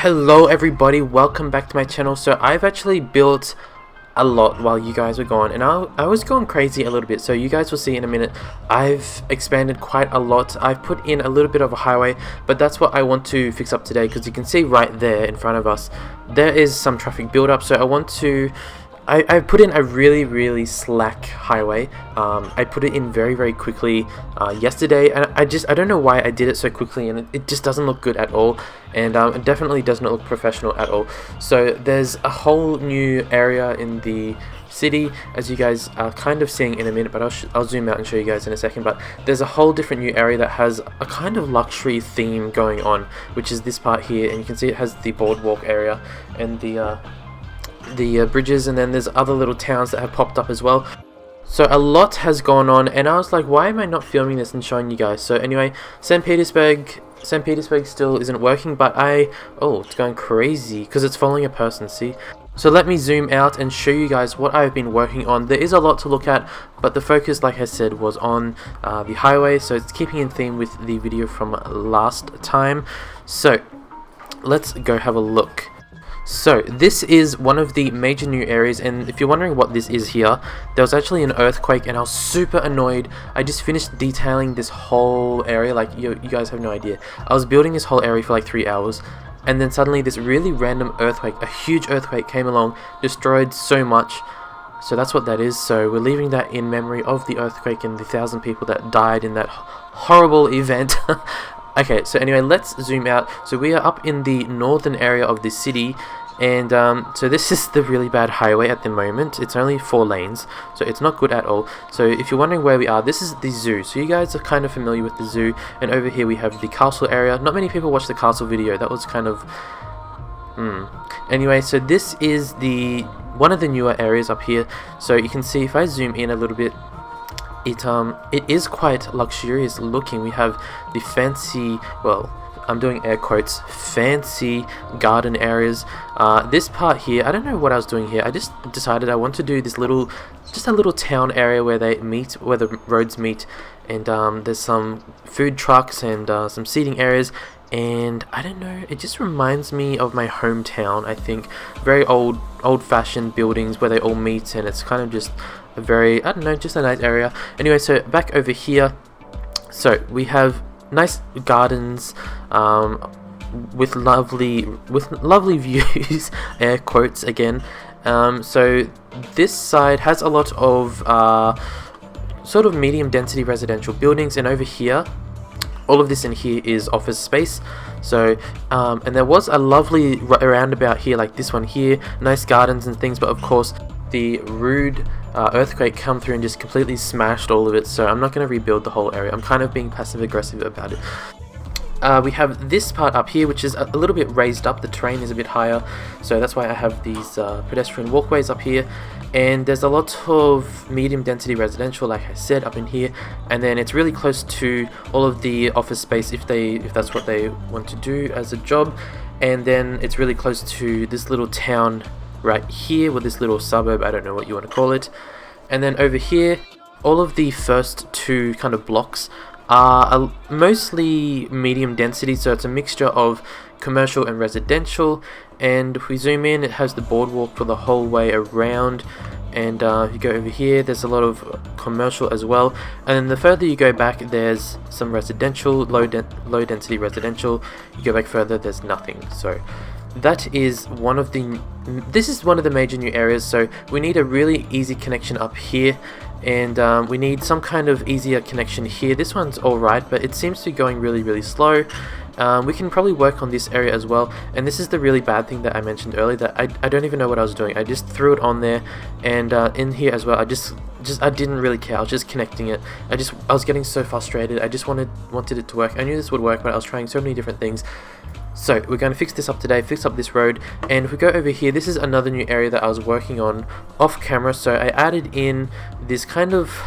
Hello everybody, welcome back to my channel. So I've actually built a lot while you guys were gone, and I was going crazy a little bit, so you guys will see in a minute. I've expanded quite a lot. I've put in a little bit of a highway, but that's what I want to fix up today, because you can see right there in front of us there is some traffic build up. So I want to I put in a really slack highway. I put it in very quickly yesterday, and I don't know why I did it so quickly, and it just doesn't look good at all, and it definitely does not look professional at all. So there's a whole new area in the city, as you guys are kind of seeing in a minute, but I'll zoom out and show you guys in a second. But there's a whole different new area that has a kind of luxury theme going on, which is this part here, and you can see it has the boardwalk area and the bridges, and then there's other little towns that have popped up as well. So a lot has gone on, and I was like, why am I not filming this and showing you guys? So anyway, St. Petersburg still isn't working, but oh, it's going crazy because it's following a person, see? So let me zoom out and show you guys what I've been working on. There is a lot to look at, but the focus, like I said, was on the highway, so it's keeping in theme with the video from last time. So let's go have a look. So this is one of the major new areas, and if you're wondering what this is here, there was actually an earthquake and I was super annoyed. I just finished detailing this whole area, like you guys have no idea. I was building this whole area for like 3 hours, and then suddenly this really random earthquake, a huge earthquake, came along, destroyed so much. So that's what that is. So we're leaving that in memory of the earthquake and the 1,000 people that died in that horrible event. Okay, so anyway, let's zoom out. So we are up in the northern area of the city, and so this is the really bad highway at the moment. It's only 4 lanes, so it's not good at all. So if you're wondering where we are, this is the zoo. So you guys are kind of familiar with the zoo, and over here we have the castle area. Not many people watch the castle video. That was kind of Anyway, so this is one of the newer areas up here. So you can see, if I zoom in a little bit, it is quite luxurious looking. We have the fancy, well, I'm doing air quotes, fancy garden areas. This part here, I don't know what I was doing here. I just decided I want to do this just a little town area where they meet, where the roads meet, and there's some food trucks and some seating areas. And I don't know, it just reminds me of my hometown, I think. Very old-fashioned buildings where they all meet, and it's kind of just a very, I don't know, just a nice area. Anyway, so back over here, so we have nice gardens with lovely views, air quotes again. So this side has a lot of sort of medium density residential buildings, and over here, all of this in here is office space. So and there was a lovely roundabout here, like this one here, nice gardens and things, but of course the rude earthquake come through and just completely smashed all of it. So I'm not going to rebuild the whole area. I'm kind of being passive aggressive about it. We have this part up here, which is a little bit raised up. The terrain is a bit higher, so that's why I have these pedestrian walkways up here. And there's a lot of medium density residential, like I said, up in here, and then it's really close to all of the office space if that's what they want to do as a job. And then it's really close to this little town right here, with this little suburb, I don't know what you want to call it. And then over here, all of the first 2 kind of blocks are mostly medium density, so it's a mixture of commercial and residential. And if we zoom in, it has the boardwalk for the whole way around. And if you go over here, there's a lot of commercial as well. And then the further you go back, there's some residential, low density residential. You go back further, there's nothing. So that is this is one of the major new areas. So we need a really easy connection up here, and we need some kind of easier connection here. This one's alright, but it seems to be going really slow. We can probably work on this area as well, and this is the really bad thing that I mentioned earlier, that I don't even know what I was doing. I just threw it on there, and in here as well, I didn't really care. I was just connecting it. I was getting so frustrated. I just wanted it to work. I knew this would work, but I was trying so many different things. So we're going to fix this up today, fix up this road. And if we go over here, this is another new area that I was working on off camera. So I added in this kind of,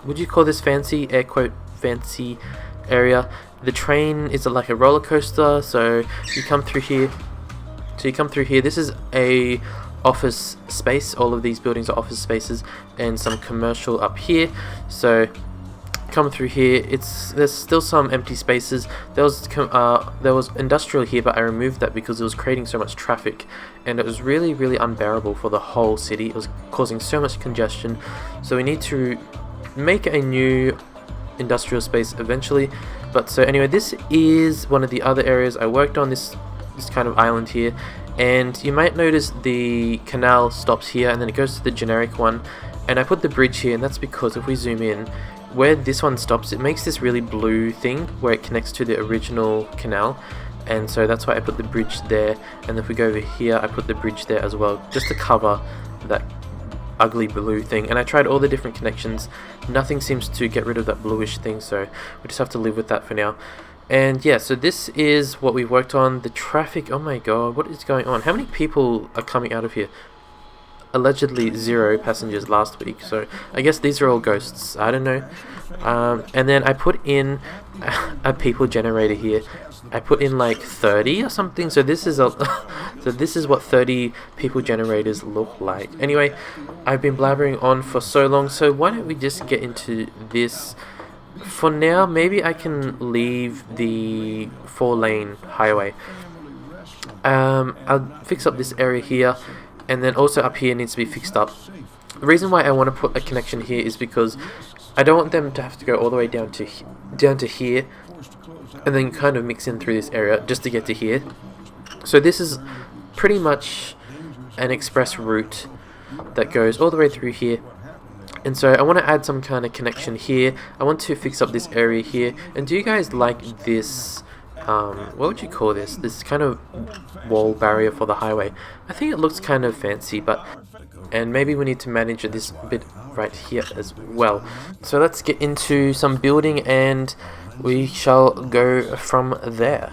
would you call this fancy, air quote fancy area. The train is like a roller coaster, so you come through here. This is a office space. All of these buildings are office spaces, and some commercial up here. So come through here, there's still some empty spaces. There was industrial here, but I removed that because it was creating so much traffic, and it was really unbearable for the whole city. It was causing so much congestion, so we need to make a new industrial space eventually. But so anyway, this is one of the other areas I worked on, this kind of island here, and you might notice the canal stops here and then it goes to the generic one, and I put the bridge here, and that's because if we zoom in, where this one stops, it makes this really blue thing where it connects to the original canal, and so that's why I put the bridge there. And if we go over here, I put the bridge there as well, just to cover that ugly blue thing. And I tried all the different connections, nothing seems to get rid of that bluish thing, so we just have to live with that for now. And yeah, so this is what we worked on. The traffic, oh my god, what is going on? How many people are coming out of here? Allegedly 0 passengers last week, so I guess these are all ghosts, I don't know. And then I put in a people generator here. I put in like 30 or something, so this is what 30 people generators look like. Anyway, I've been blabbering on for so long, so why don't we just get into this. For now, maybe I can leave the 4-lane highway. I'll fix up this area here, and then also up here needs to be fixed up. The reason why I want to put a connection here is because I don't want them to have to go all the way down to here and then kind of mix in through this area just to get to here. So this is pretty much an express route that goes all the way through here. And so I want to add some kind of connection here. I want to fix up this area here. And do you guys like this, what would you call this? This kind of wall barrier for the highway. I think it looks kind of fancy, and maybe we need to manage this bit right here as well. So let's get into some building and we shall go from there.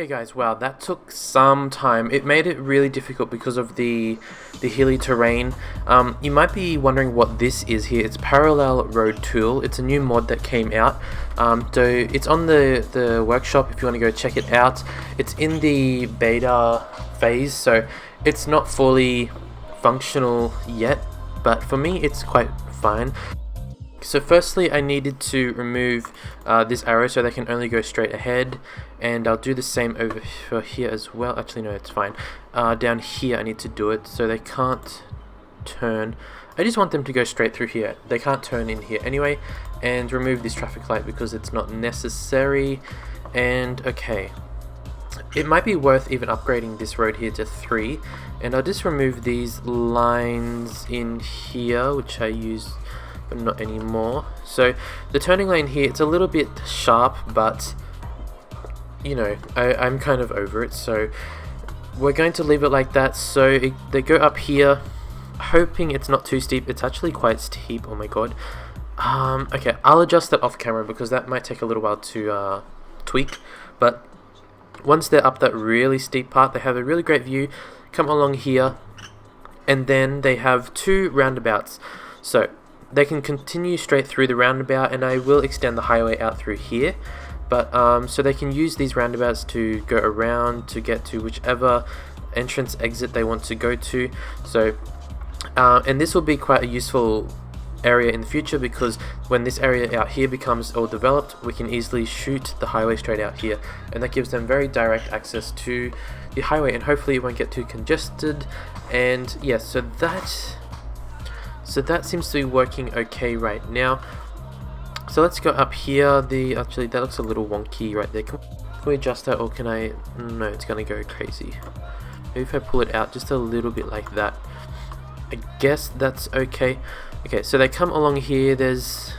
Okay guys, wow, that took some time. It made it really difficult because of the hilly terrain. You might be wondering what this is here. It's Parallel Road Tool. It's a new mod that came out. So it's on the workshop if you want to go check it out. It's in the beta phase, so it's not fully functional yet, but for me it's quite fine. So firstly I needed to remove this arrow so they can only go straight ahead, and I'll do the same over here as well. Actually no, it's fine. Down here I need to do it so they can't turn. I just want them to go straight through here. They can't turn in here anyway, and remove this traffic light because it's not necessary. And okay, it might be worth even upgrading this road here to 3, and I'll just remove these lines in here which I use but not anymore. So the turning lane here, it's a little bit sharp, but you know, I'm kind of over it, so we're going to leave it like that. So they go up here, hoping it's not too steep. It's actually quite steep, oh my god. Okay, I'll adjust that off camera because that might take a little while to tweak, but once they're up that really steep part, they have a really great view. Come along here, and then they have 2 roundabouts, so they can continue straight through the roundabout, and I will extend the highway out through here. But so they can use these roundabouts to go around to get to whichever entrance exit they want to go to. So and this will be quite a useful area in the future, because when this area out here becomes all developed, we can easily shoot the highway straight out here, and that gives them very direct access to the highway, and hopefully it won't get too congested. And yeah, so that seems to be working okay right now. So let's go up here. Actually that looks a little wonky right there. Can we adjust that, or can I? No, it's gonna go crazy. Maybe if I pull it out just a little bit like that, I guess that's okay. Okay, so they come along here. There's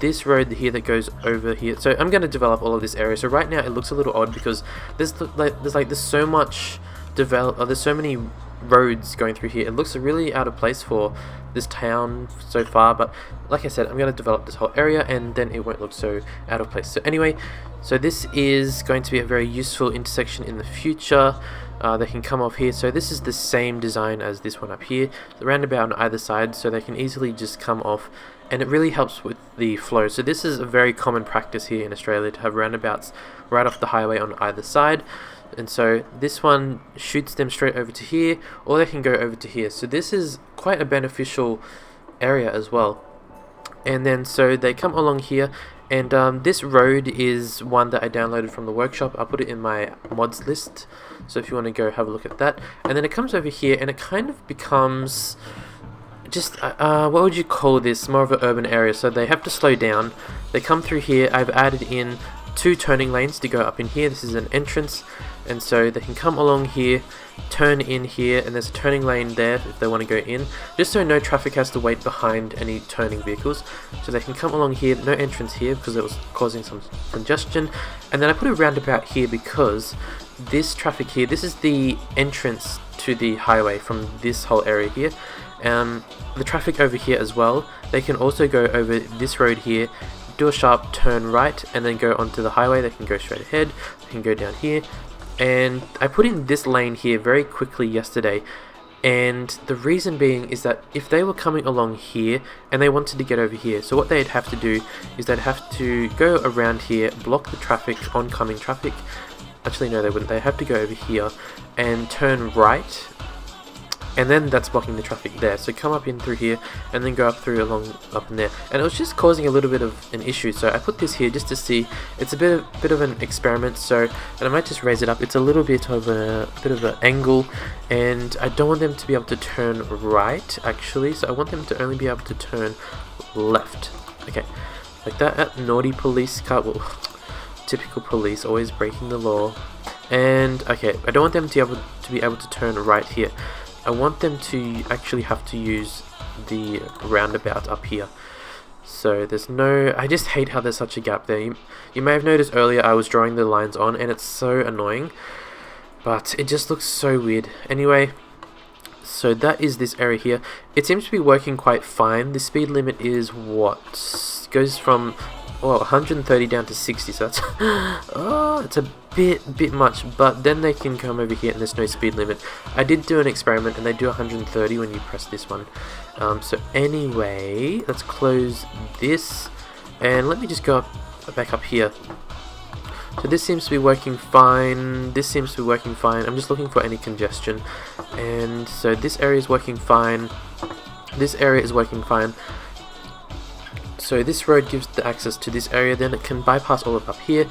this road here that goes over here. So I'm going to develop all of this area. So right now it looks a little odd because there's so much there's so many roads going through here. It looks really out of place for this town so far, but like I said, I'm going to develop this whole area and then it won't look so out of place. So anyway, so this is going to be a very useful intersection in the future. They can come off here, so this is the same design as this one up here, the roundabout on either side, so they can easily just come off, and it really helps with the flow. So this is a very common practice here in Australia, to have roundabouts right off the highway on either side, and so this one shoots them straight over to here, or they can go over to here. So this is quite a beneficial area as well. And then so they come along here, and this road is one that I downloaded from the workshop. I'll put it in my mods list, so if you want to go have a look at that. And then it comes over here and it kind of becomes just what would you call this, more of an urban area. So they have to slow down. They come through here. I've added in 2 turning lanes to go up in here. This is an entrance, and so they can come along here, turn in here, and there's a turning lane there if they want to go in, just so no traffic has to wait behind any turning vehicles. So they can come along here, no entrance here because it was causing some congestion. And then I put a roundabout here because this traffic here, this is the entrance to the highway from this whole area here. The traffic over here as well, they can also go over this road here, do a sharp turn right, and then go onto the highway. They can go straight ahead, they can go down here. And I put in this lane here very quickly yesterday, and the reason being is that if they were coming along here and they wanted to get over here, so what they'd have to do is they'd have to go around here, block the traffic, oncoming traffic. Actually no, they wouldn't. They have to go over here and turn right, and then that's blocking the traffic there. So come up in through here and then go up through along up in there, and it was just causing a little bit of an issue. So I put this here just to see. It's a bit of an experiment. So, and I might just raise it up. It's a little bit of an angle, and I don't want them to be able to turn right actually. So I want them to only be able to turn left. Okay, like that. Naughty police car. Well, typical police, always breaking the law. And okay, I don't want them to be able to turn right here. I want them to actually have to use the roundabout up here. So there's no, I just hate how there's such a gap there. You may have noticed earlier I was drawing the lines on, and it's so annoying, but it just looks so weird. Anyway, so that is this area here. It seems to be working quite fine. The speed limit is what? Goes from well, 130 down to 60, so that's oh, it's a bit much. But then they can come over here and there's no speed limit. I did do an experiment and they do 130 when you press this one. So anyway, let's close this and let me just go back up here. So this seems to be working fine, this seems to be working fine. I'm just looking for any congestion, and so this area is working fine, this area is working fine. So this road gives the access to this area, then it can bypass all of up here.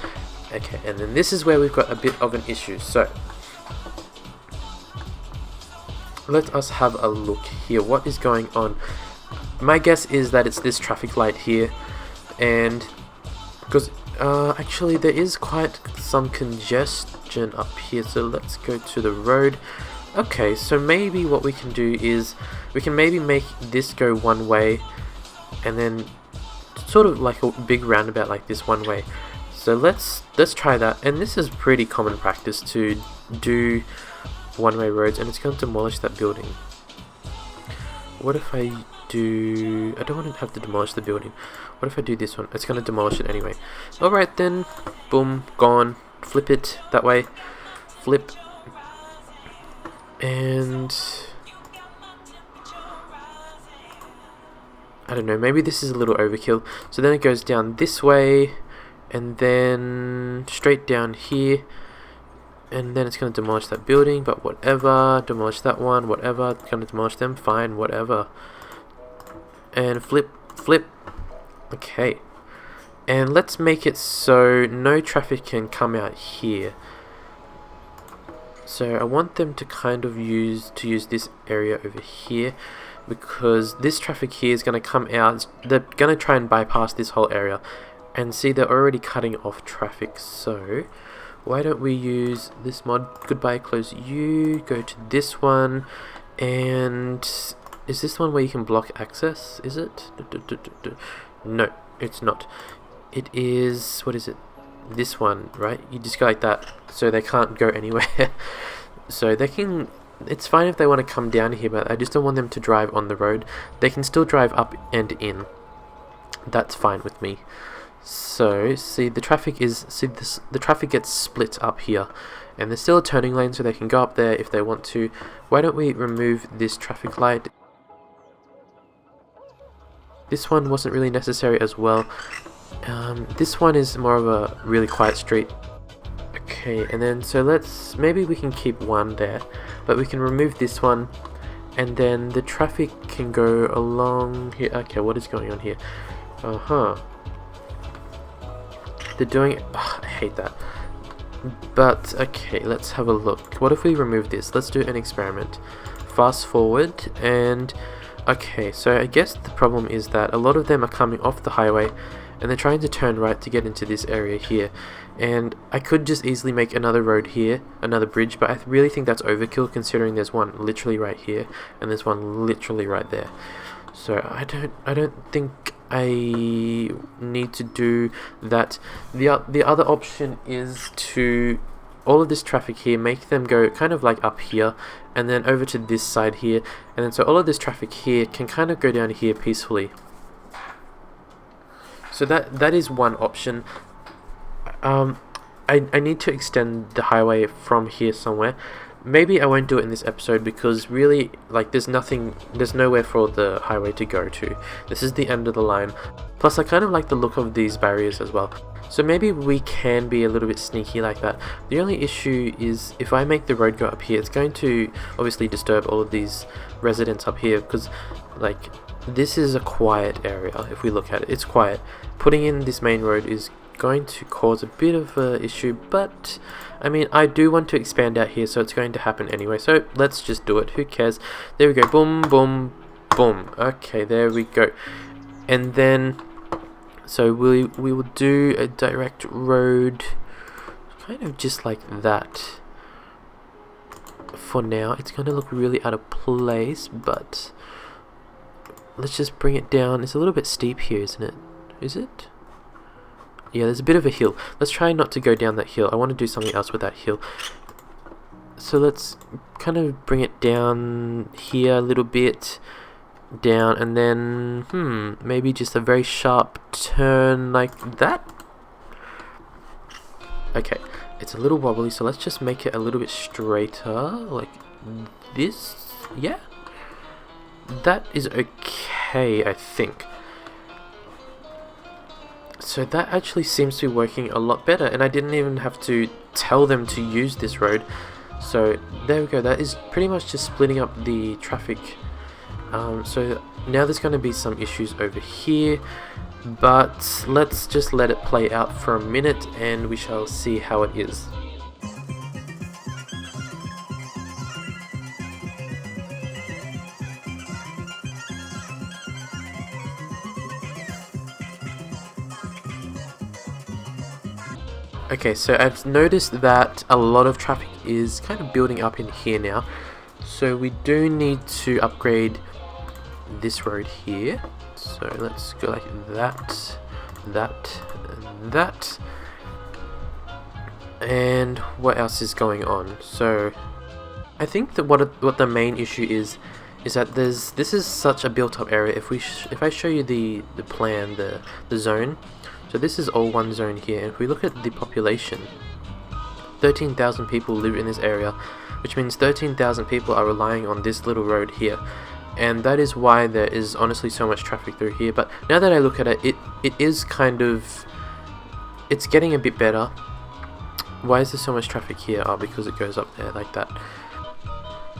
Okay, and then this is where we've got a bit of an issue. So let us have a look here. What is going on? My guess is that it's this traffic light here, and because actually there is quite some congestion up here, so let's go to the road. Okay, so maybe what we can do is we can maybe make this go one way and then sort of like a big roundabout like this one way. So let's try that, and this is pretty common practice to do one-way roads, and it's going to demolish that building. What if I do... I don't want to have to demolish the building. What if I do this one? It's going to demolish it anyway. Alright then, boom, gone. Flip it that way. Flip. And... I don't know, maybe this is a little overkill. So then it goes down this way, and then straight down here, and then it's going to demolish that building, but whatever. Demolish that one, whatever. It's going to demolish them, fine, whatever. And flip, flip. Okay. And let's make it so no traffic can come out here. So I want them to kind of use this area over here, because this traffic here is going to come out. They're going to try and bypass this whole area, and see, they're already cutting off traffic. So why don't we use this mod? Goodbye, close you, go to this one, and is this one where you can block access? Is it? No, it's not. It is, what is it? This one, right? You just go like that, so they can't go anywhere. So they can, it's fine if they want to come down here, but I just don't want them to drive on the road. They can still drive up and in. That's fine with me. So see, the traffic is, the traffic gets split up here, and there's still a turning lane, so they can go up there if they want to. Why don't we remove this traffic light? This one wasn't really necessary as well. This one is more of a really quiet street. Okay, and then so maybe we can keep one there, but we can remove this one, and then the traffic can go along here. Okay, what is going on here? They're doing, I hate that. But okay, let's have a look. What if we remove this? Let's do an experiment. Fast forward, and okay, so I guess the problem is that a lot of them are coming off the highway, and they're trying to turn right to get into this area here. And I could just easily make another road here, another bridge, but I really think that's overkill, considering there's one literally right here and there's one literally right there. So I don't think I need to do that. The other option is to all of this traffic here, make them go kind of like up here and then over to this side here, and then so all of this traffic here can kind of go down here peacefully. So that is one option. I need to extend the highway from here somewhere. Maybe I won't do it in this episode, because really, like, there's nowhere for the highway to go to. This is the end of the line. Plus I kind of like the look of these barriers as well. So maybe we can be a little bit sneaky like that. The only issue is if I make the road go up here, it's going to obviously disturb all of these residents up here, because like this is a quiet area. If we look at it, it's quiet. Putting in this main road is going to cause a bit of a issue, but I mean, I do want to expand out here, so it's going to happen anyway, so let's just do it. Who cares? There we go. Boom, boom, boom. Okay, there we go. And then so we will do a direct road kind of just like that. For now, it's going to look really out of place, but let's just bring it down. It's a little bit steep here, isn't it? Is it? Yeah, there's a bit of a hill. Let's try not to go down that hill. I want to do something else with that hill. So let's kind of bring it down here a little bit. down, and then maybe just a very sharp turn like that. Okay, it's a little wobbly, so let's just make it a little bit straighter like this. Yeah, that is okay, I think. So that actually seems to be working a lot better, and I didn't even have to tell them to use this road. So there we go, that is pretty much just splitting up the traffic. So now there's going to be some issues over here, but let's just let it play out for a minute and we shall see how it is. Okay, so I've noticed that a lot of traffic is kind of building up in here now, so we do need to upgrade this road here. So let's go like that, that, and that. And what else is going on? So I think that what the main issue is that this is such a built-up area. If I show you the plan, the zone. So this is all one zone here, and if we look at the population, 13,000 people live in this area, which means 13,000 people are relying on this little road here, and that is why there is honestly so much traffic through here. But now that I look at it, it is kind of, it's getting a bit better. Why is there so much traffic here? Oh, because it goes up there like that.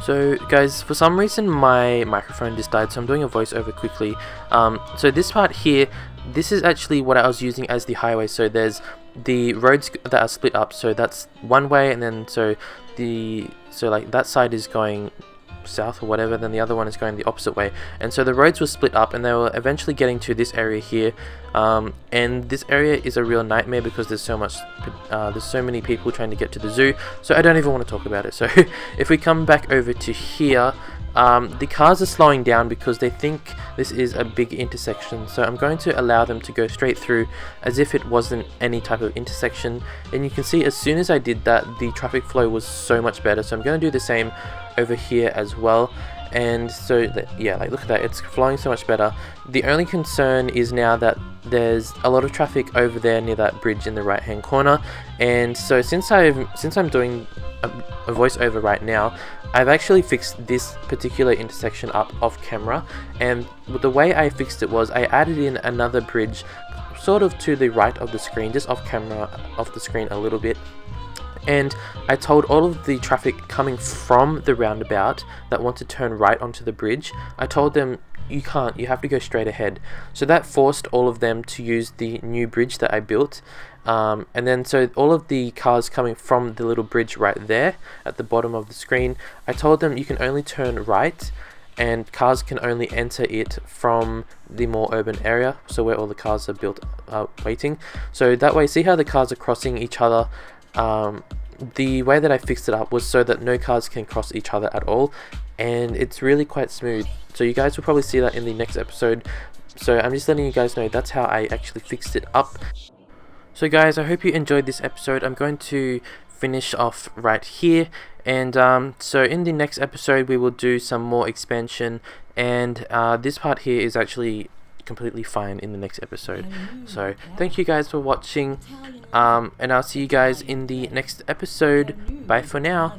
So guys, for some reason my microphone just died, so I'm doing a voiceover quickly. So this part here, this is actually what I was using as the highway. So there's the roads that are split up, so that's one way, and then so like that side is going south or whatever, then the other one is going the opposite way, and so the roads were split up and they were eventually getting to this area here, and this area is a real nightmare because there's so many people trying to get to the zoo, so I don't even want to talk about it. So if we come back over to here, the cars are slowing down because they think this is a big intersection, so I'm going to allow them to go straight through as if it wasn't any type of intersection, and you can see as soon as I did that, the traffic flow was so much better. So I'm going to do the same over here as well, and so yeah, like look at that, it's flowing so much better. The only concern is now that there's a lot of traffic over there near that bridge in the right hand corner, and so since I'm doing a voiceover right now, I've actually fixed this particular intersection up off camera, and the way I fixed it was I added in another bridge sort of to the right of the screen, just off camera, off the screen a little bit. And I told all of the traffic coming from the roundabout that want to turn right onto the bridge, I told them you can't, you have to go straight ahead. So that forced all of them to use the new bridge that I built. And then so all of the cars coming from the little bridge right there at the bottom of the screen, I told them you can only turn right, and cars can only enter it from the more urban area, so where all the cars are built waiting. So that way, see how the cars are crossing each other. The way that I fixed it up was so that no cars can cross each other at all, and it's really quite smooth. So you guys will probably see that in the next episode. So I'm just letting you guys know that's how I actually fixed it up. So guys, I hope you enjoyed this episode. I'm going to finish off right here, and so in the next episode we will do some more expansion, and this part here is actually completely fine in the next episode. So thank you guys for watching, and I'll see you guys in the next episode. Bye for now.